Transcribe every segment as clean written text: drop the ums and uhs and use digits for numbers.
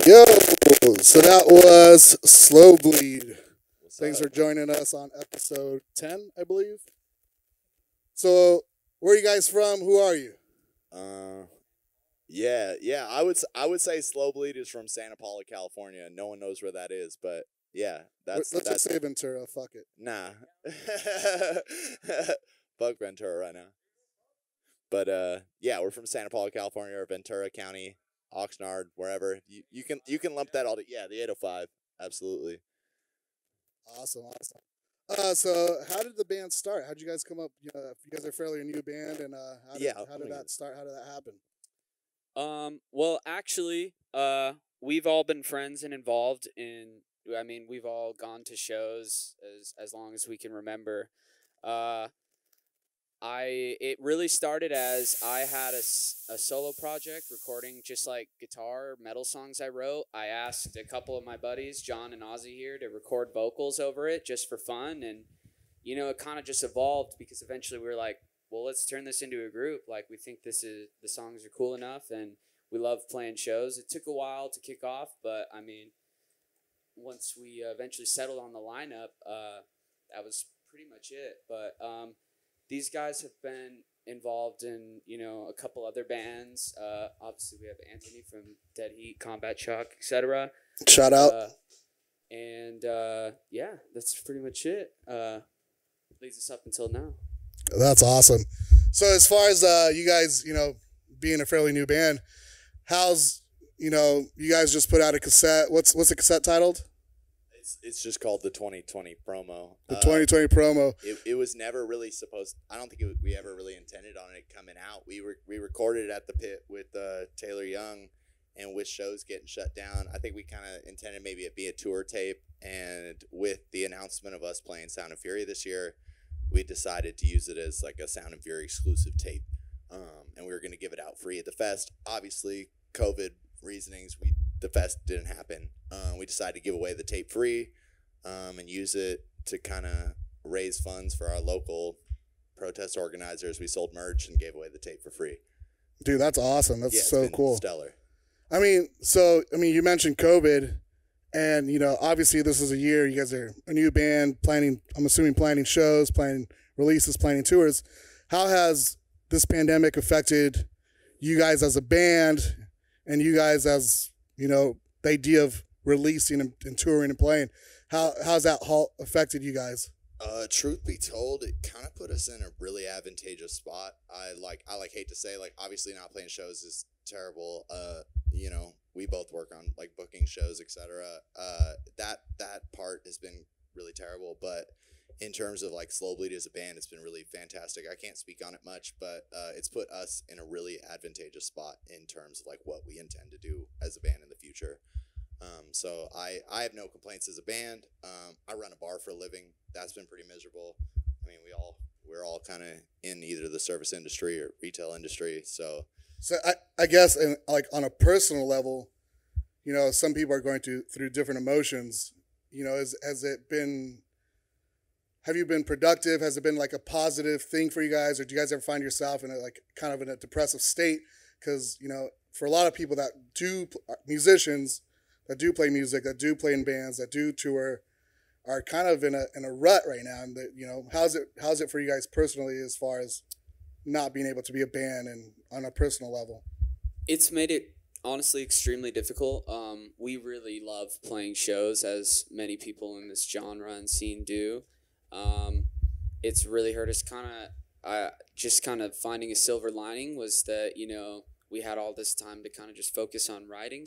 Yo, so that was Slowbleed. Thanks for joining us on episode 10, I believe. So, where are you guys from? Who are you? Yeah. I would say Slowbleed is from Santa Paula, California. No one knows where that is, but yeah, Let's just say Ventura. Fuck it. nah. Fuck Ventura right now. But yeah, we're from Santa Paula, California, or Ventura County, Oxnard, wherever. You can lump that all to the 805. Absolutely. Awesome. So how did the band start? How did you guys come up? If you guys are fairly a new band, and how did that start? How did that happen? Well, actually, we've all been friends and involved in. I mean, we've all gone to shows as long as we can remember. It really started as I had a solo project recording just like guitar metal songs I wrote. I asked a couple of my buddies, John and Ozzy here, to record vocals over it just for fun, and it kind of just evolved because eventually we were like, well, let's turn this into a group. Like, we think the songs are cool enough, and we love playing shows. It took a while to kick off, but I mean, once we eventually settled on the lineup, that was pretty much it. But these guys have been involved in, a couple other bands. Obviously, we have Anthony from Dead Heat, Combat Shock, etc. Shout out. Yeah, that's pretty much it. Leads us up until now. That's awesome. So as far as you guys, being a fairly new band, how's you guys just put out a cassette? What's the cassette titled? It's just called the 2020 promo. The 2020 promo. It was never really supposed. I don't think we ever really intended on it coming out. We recorded it at the Pit with Taylor Young, and with shows getting shut down, I think we kind of intended maybe it be a tour tape. And with the announcement of us playing Sound and Fury this year, we decided to use it as like a Sound and Fury exclusive tape, and we were going to give it out free at the fest. Obviously, COVID reasonings, the fest didn't happen. We decided to give away the tape free, and use it to kind of raise funds for our local protest organizers. We sold merch and gave away the tape for free. Dude, that's awesome. That's so cool. Stellar. I mean, you mentioned COVID, and obviously this is a year you guys are a new band planning. I'm assuming planning shows, planning releases, planning tours. How has this pandemic affected you guys as a band, and you guys as the idea of releasing and touring and playing? How's that halt affected you guys? Truth be told, it kind of put us in a really advantageous spot. I hate to say, obviously not playing shows is terrible. We both work on booking shows, etc. That part has been really terrible, but in terms of Slowbleed as a band, it's been really fantastic. I can't speak on it much, but it's put us in a really advantageous spot in terms of what we intend to do as a band in the future. So I have no complaints as a band. I run a bar for a living. That's been pretty miserable. I mean, we're all kind of in either the service industry or retail industry. So I guess, on a personal level, some people are going through different emotions. Have you been productive? Has it been a positive thing for you guys, or do you guys ever find yourself in kind of in a depressive state? Because for a lot of people that musicians that do play music, that do play in bands, that do tour, are kind of in a rut right now. And how's it for you guys personally, as far as not being able to be a band and on a personal level? It's made it honestly extremely difficult. We really love playing shows, as many people in this genre and scene do. It's really hurt us. Just kind of finding a silver lining was that we had all this time to kind of just focus on writing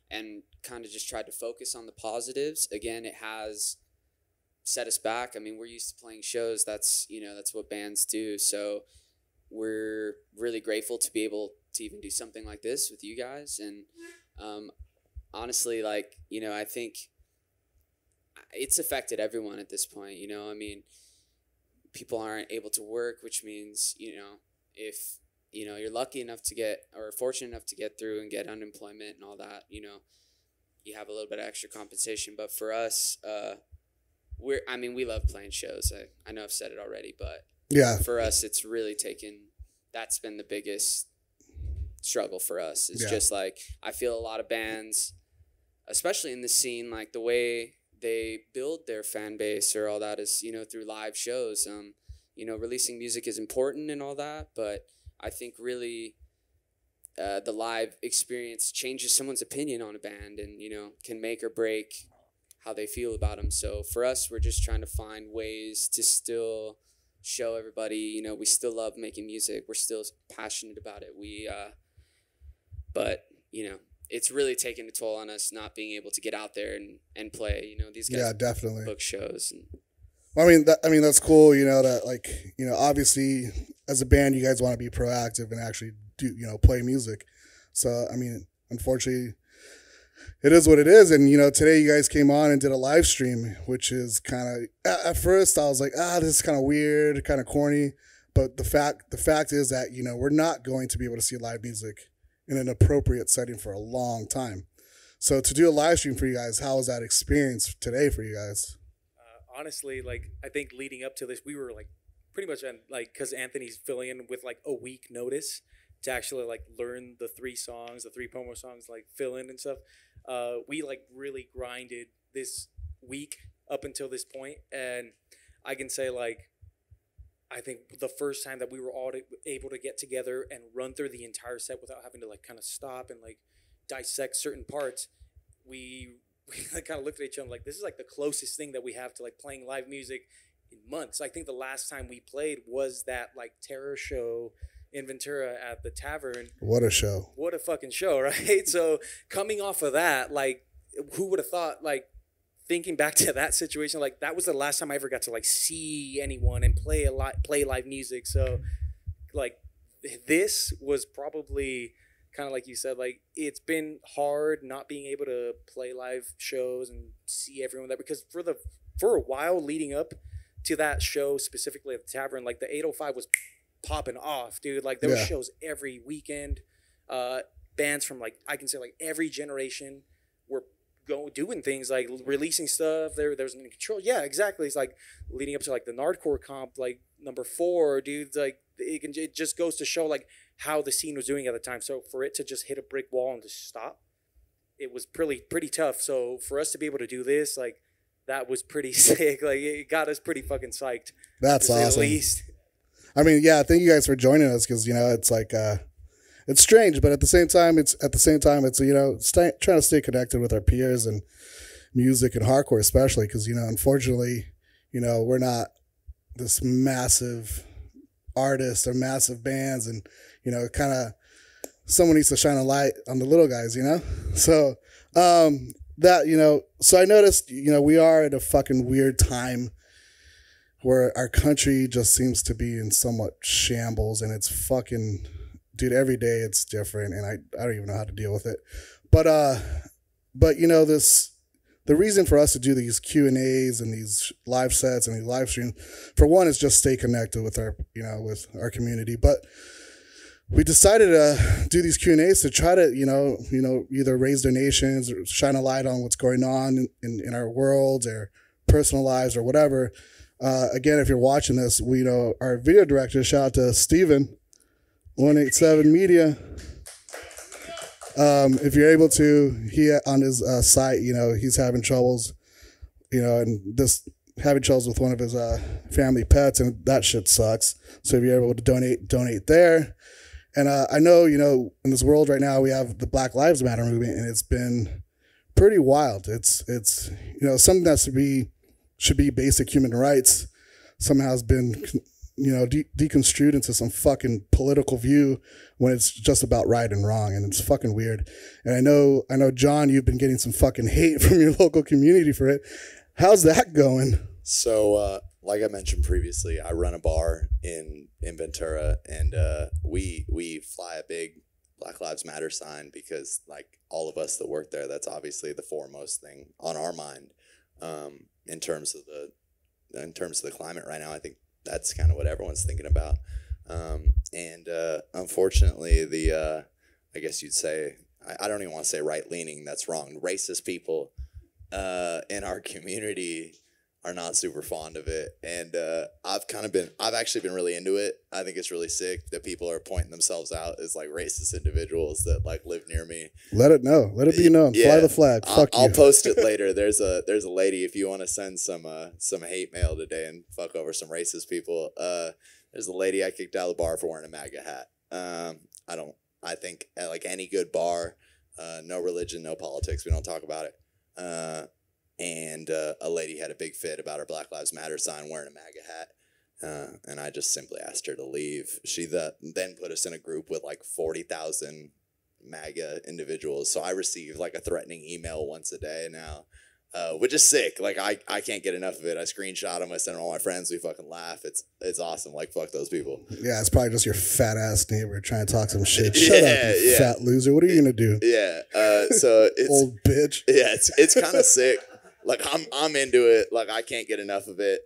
and kind of just tried to focus on the positives. Again, it has set us back. I mean, we're used to playing shows. That's what bands do. So we're really grateful to be able to even do something like this with you guys. And honestly, I think it's affected everyone at this point. I mean, people aren't able to work, which means, if you're lucky enough to get, or fortunate enough to get through and get unemployment and all that, you have a little bit of extra compensation. But for us, we love playing shows. I know I've said it already, but yeah, for us, it's really that's been the biggest struggle for us. It's just I feel a lot of bands especially in the scene, like the way they build their fan base or all that is, through live shows. Releasing music is important and all that, but I think really the live experience changes someone's opinion on a band and, can make or break how they feel about them. So for us, we're just trying to find ways to still show everybody, we still love making music. We're still passionate about it. But, it's really taken a toll on us not being able to get out there and play. These guys definitely book shows. Well, that's cool. That obviously as a band, you guys want to be proactive and actually do play music. So unfortunately, it is what it is. And today you guys came on and did a live stream, which is kind of at first I was like, this is kind of weird, kind of corny. But the fact is that we're not going to be able to see live music in an appropriate setting for a long time. So to do a live stream for you guys, how was that experience today for you guys? Honestly, I think leading up to this, we were pretty much on because Anthony's filling in with a week notice to actually learn the 3 songs, the 3 promo songs, fill in and stuff. We really grinded this week up until this point, and I can say I think the first time that we were all able to get together and run through the entire set without having to kind of stop and dissect certain parts, we kind of looked at each other this is the closest thing that we have to playing live music in months. I think the last time we played was that terror show in Ventura at the tavern. What a show. What a fucking show, right? So coming off of that, who would have thought, thinking back to that situation, that was the last time I ever got to see anyone and play live music. So this was probably kind of like you said, it's been hard not being able to play live shows and see everyone there, because for a while leading up to that show, specifically at the tavern, the 805 was popping off, dude. There were shows every weekend. Bands from I can say every generation were doing things releasing stuff. There's an In Control. Yeah, exactly. It's leading up to the Nardcore comp, number 4, dude. It just goes to show how the scene was doing at the time. So for it to just hit a brick wall and just stop, it was pretty tough. So for us to be able to do this, that was pretty sick. It got us pretty fucking psyched. That's awesome. At least. Thank you guys for joining us, because it's it's strange, but at the same time it's trying to stay connected with our peers and music and hardcore, especially because unfortunately we're not this massive artists or massive bands, and kind of someone needs to shine a light on the little guys, so so I noticed we are at a fucking weird time where our country just seems to be in somewhat shambles, and it's fucking, dude, every day it's different, and I don't even know how to deal with it. But the reason for us to do these Q&As and these live sets and these live streams, for one, is just stay connected with our community. But we decided to do these Q&As to try to, either raise donations or shine a light on what's going on in our world or personal lives or whatever. Again, if you're watching this, our video director, shout out to Steven, 187 Media. If you're able to, he on his site, he's having troubles, and this having troubles with one of his family pets, and that shit sucks. So if you're able to donate there. And I know, in this world right now, we have the Black Lives Matter movement, and it's been pretty wild. It's something that should be basic human rights somehow has been, deconstrued into some fucking political view when it's just about right and wrong, and it's fucking weird. And I know, John, you've been getting some fucking hate from your local community for it. How's that going? So, like I mentioned previously, I run a bar in Ventura, and we fly a big Black Lives Matter sign because, all of us that work there, that's obviously the foremost thing on our mind. In terms of the climate right now, I think that's kind of what everyone's thinking about. And unfortunately, I guess you'd say, I don't even want to say right leaning. That's wrong. Racist people in our community are not super fond of it, and I've actually been really into it. I think it's really sick that people are pointing themselves out as like racist individuals that like live near me. Let it be known. Yeah, Fly the flag. Fuck you. I'll post it later. There's a lady, if you want to send some hate mail today and fuck over some racist people. There's a lady I kicked out of the bar for wearing a MAGA hat. I think at like any good bar, no religion, no politics. We don't talk about it. And a lady had a big fit about her Black Lives Matter sign wearing a MAGA hat. And I just simply asked her to leave. She then put us in a group with like 40,000 MAGA individuals. So I receive like a threatening email once a day now, which is sick. Like I can't get enough of it. I screenshot them. I send them to all my friends. We fucking laugh. It's awesome. Like, fuck those people. Yeah, it's probably just your fat ass neighbor trying to talk some shit. Shut up, you fat loser. What are you gonna do? Yeah. So it's old bitch. Yeah, it's kind of sick. Like I'm into it. Like I can't get enough of it.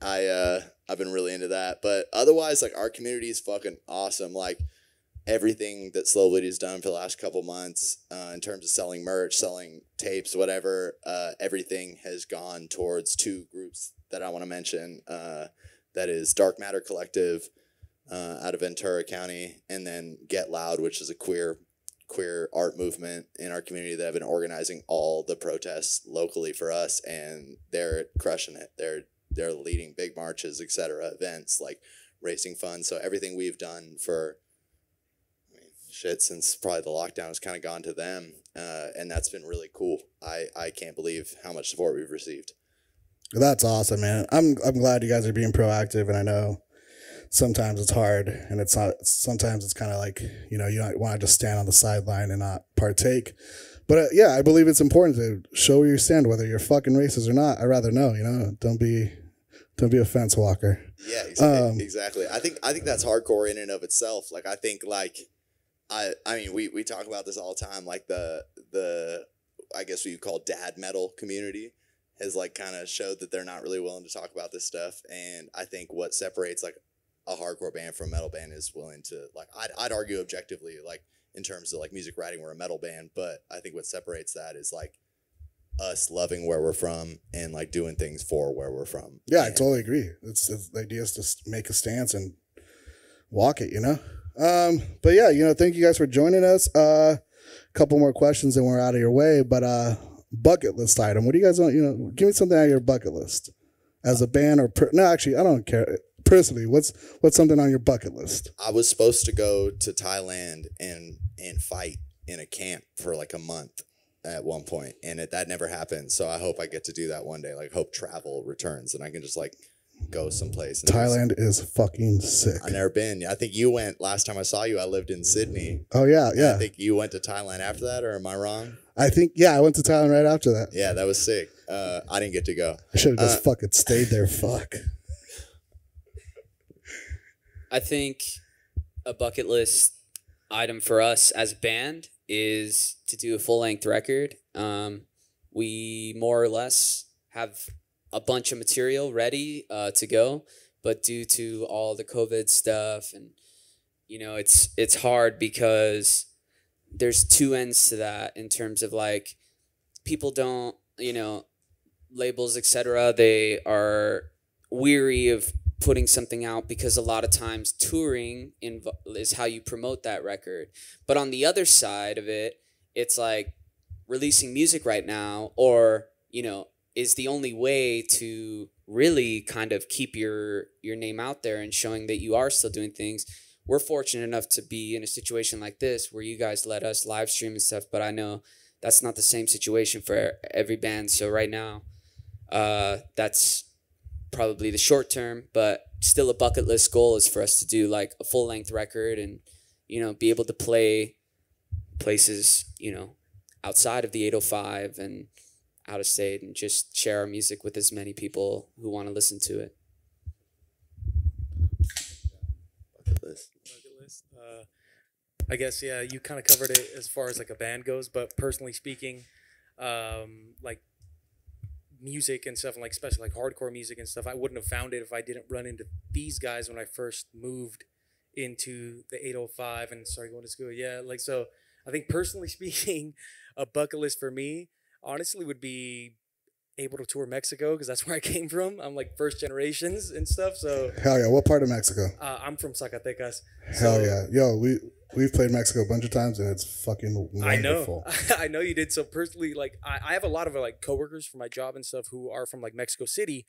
I've been really into that. But otherwise, like our community is fucking awesome. Like everything that Slowbleed has done for the last couple months, in terms of selling merch, selling tapes, whatever, everything has gone towards two groups that I want to mention. That is Dark Matter Collective, out of Ventura County, and then Get Loud, which is a queer art movement in our community that have been organizing all the protests locally for us, and they're crushing it. They're leading big marches, etc., events, like raising funds. So everything we've done for since probably the lockdown has kind of gone to them, and that's been really cool. I can't believe how much support we've received. That's awesome, man. I'm glad you guys are being proactive, and I know sometimes it's hard, and it's not. Sometimes it's kind of like, you know, you don't want to just stand on the sideline and not partake. But yeah, I believe it's important to show where you stand, whether you're fucking racist or not. I'd rather know, you know. Don't be a fence walker. Yeah, exactly. I think that's hardcore in and of itself. Like I think like I mean we talk about this all the time. Like the I guess what you call dad metal community has like kind of showed that they're not really willing to talk about this stuff. And I think what separates like a hardcore band from a metal band is willing to, like, I'd argue objectively, like in terms of like music writing, we're a metal band, but I think what separates that is like us loving where we're from and like doing things for where we're from. Yeah, I totally agree. It's the idea is to make a stance and walk it, you know. But yeah, you know, thank you guys for joining us. Couple more questions and we're out of your way. But bucket list item. What do you guys want? You know, give me something out of your bucket list as a band or no. Actually, I don't care. Personally, what's something on your bucket list? I was supposed to go to Thailand and fight in a camp for like a month at one point, and that never happened. So I hope I get to do that one day. Like, hope travel returns and I can just like go someplace. Thailand is fucking sick. I've never been. I think you went last time I saw you. I lived in Sydney. Oh yeah. I think you went to Thailand after that, or am I wrong? I think I went to Thailand right after that. Yeah, that was sick. I didn't get to go. I should have just fucking stayed there. Fuck. I think a bucket list item for us as a band is to do a full-length record. We more or less have a bunch of material ready to go, but due to all the COVID stuff, and you know, it's hard because there's two ends to that in terms of like people don't, you know, labels, etc. They are weary of putting something out because a lot of times touring is how you promote that record. But on the other side of it, it's like releasing music right now, or, you know, is the only way to really kind of keep your name out there and showing that you are still doing things. We're fortunate enough to be in a situation like this where you guys let us live stream and stuff, but I know that's not the same situation for every band. So right now, that's probably the short term, but still a bucket list goal is for us to do like a full length record and, you know, be able to play places, you know, outside of the 805 and out of state and just share our music with as many people who want to listen to it. Bucket list. I guess, yeah, you kind of covered it as far as like a band goes, but personally speaking, like music and stuff, and like especially like hardcore music and stuff, I wouldn't have found it if I didn't run into these guys when I first moved into the 805 and started going to school. Yeah, like, so I think personally speaking, a bucket list for me honestly would be able to tour Mexico because that's where I came from. I'm like first generations and stuff. So Hell yeah! What part of Mexico? I'm from Zacatecas. Hell yeah, yo, we've played Mexico a bunch of times and it's fucking wonderful. I know, I know you did. So personally, like I have a lot of like coworkers for my job and stuff who are from like Mexico City,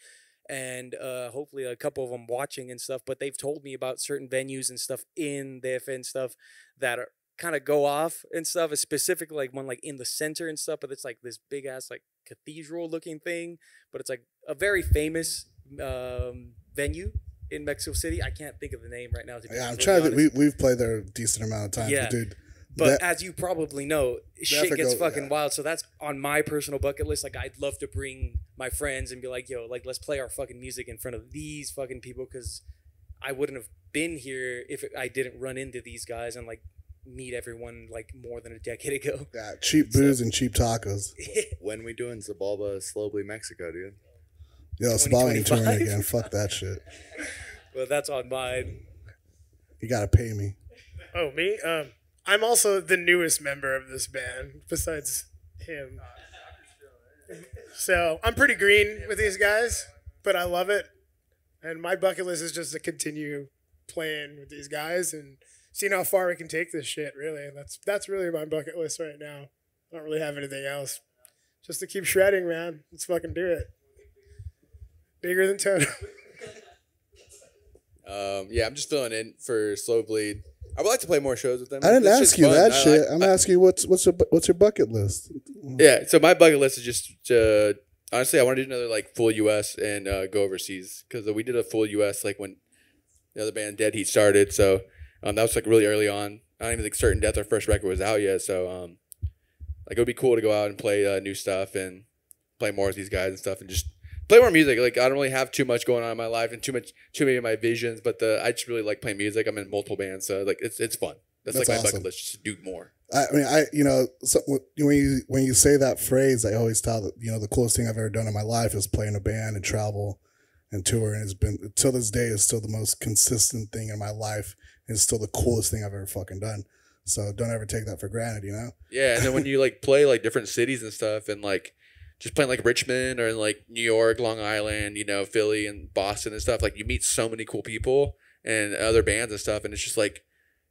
and hopefully a couple of them watching and stuff. But they've told me about certain venues and stuff in DF and stuff that are kind of go off and stuff. It's specifically like one like in the center and stuff, but it's like this big ass like cathedral looking thing, but it's like a very famous venue in Mexico City. I can't think of the name right now. Yeah, I'm trying to. We've played there a decent amount of times, yeah. Dude. But as you probably know, shit gets fucking wild. So that's on my personal bucket list. Like, I'd love to bring my friends and be like, yo, like, let's play our fucking music in front of these fucking people, because I wouldn't have been here if I didn't run into these guys and like meet everyone like more than a decade ago. Yeah, cheap booze and cheap tacos. When we doing Zabalba Slowbleed Mexico, dude? Yo, Sabal ain't touring again. Fuck that shit. Well, that's on mine. You gotta pay me. Oh, me? I'm also the newest member of this band, besides him. So I'm pretty green with these guys, but I love it. And my bucket list is just to continue playing with these guys and seeing how far we can take this shit, really. That's really my bucket list right now. I don't really have anything else. Just to keep shredding, man. Let's fucking do it. Bigger than Toto. Yeah, I'm just filling in for Slowbleed. I would like to play more shows with them. I didn't ask you that shit. I'm asking you what's your bucket list? Yeah, so my bucket list is just honestly, I want to do another like full US and go overseas, because we did a full US like when the other band Dead Heat started. So that was like really early on. I don't even think Certain Death, our first record, was out yet. So like it would be cool to go out and play new stuff and play more with these guys and stuff, and just play more music. Like, I don't really have too much going on in my life and too many of my visions, but I just really like playing music. I'm in multiple bands, so like it's fun. That's like my bucket list, just to do more. I mean, so when you say that phrase, I always tell that, the coolest thing I've ever done in my life is play in a band and travel and tour, and it's been, till this day, is still the most consistent thing in my life. It's still the coolest thing I've ever fucking done. So don't ever take that for granted, Yeah, and then when you like play like different cities and stuff, and like just playing like Richmond or in like New York, Long Island, Philly and Boston and stuff, like you meet so many cool people and other bands and stuff, and it's just like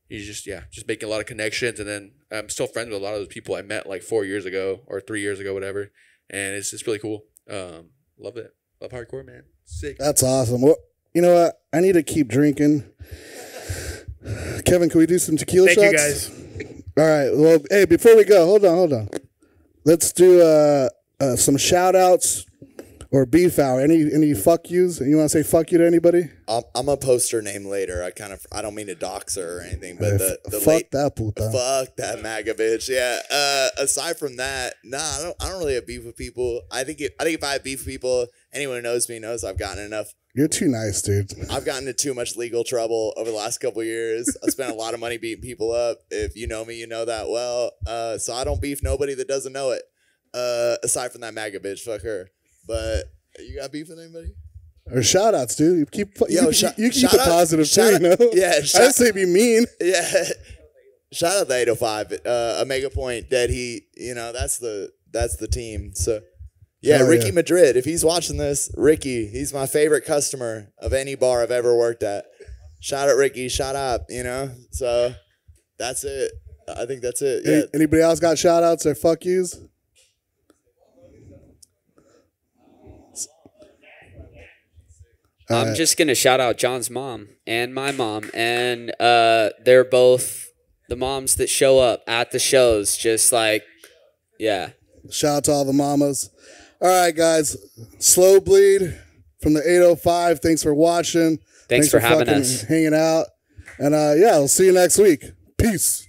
you just making a lot of connections. And then I'm still friends with a lot of those people I met like 4 years ago or 3 years ago, whatever, and it's just really cool. Love it. Love hardcore, man. Sick. That's awesome. Well, you know what? I need to keep drinking. Kevin, can we do some tequila shots? Thank you, guys. All right. Well, hey, before we go, hold on. Let's do some shout outs or beef hour. Any fuck yous? You want to say fuck you to anybody? I'm a poster name later. I don't mean to dox her or anything, but fuck that puta. Fuck that MAGA bitch. Yeah. Aside from that, I don't really have beef with people. I think if I have beef with people, anyone who knows me knows I've gotten enough. You're too nice, dude. I've gotten into too much legal trouble over the last couple of years. I spent a lot of money beating people up. If you know me, you know that well. So I don't beef nobody that doesn't know it. Aside from that MAGA bitch, fuck her. But you got beef with anybody? Or shout outs, dude. You keep Yo, you keep a positive thing, Yeah, I didn't say be mean. Yeah. Shout out to 805, Omega Point, Dead Heat. That's the team. So yeah, Ricky Madrid. If he's watching this, Ricky, he's my favorite customer of any bar I've ever worked at. Shout out Ricky, shout out, So that's it. I think that's it. Yeah. Anybody else got shout outs or fuck yous? I'm just going to shout out John's mom and my mom. And they're both the moms that show up at the shows. Just like, yeah. Shout out to all the mamas. All right, guys. Slowbleed from the 805. Thanks for watching. Thanks for having us. Hanging out. And we'll see you next week. Peace.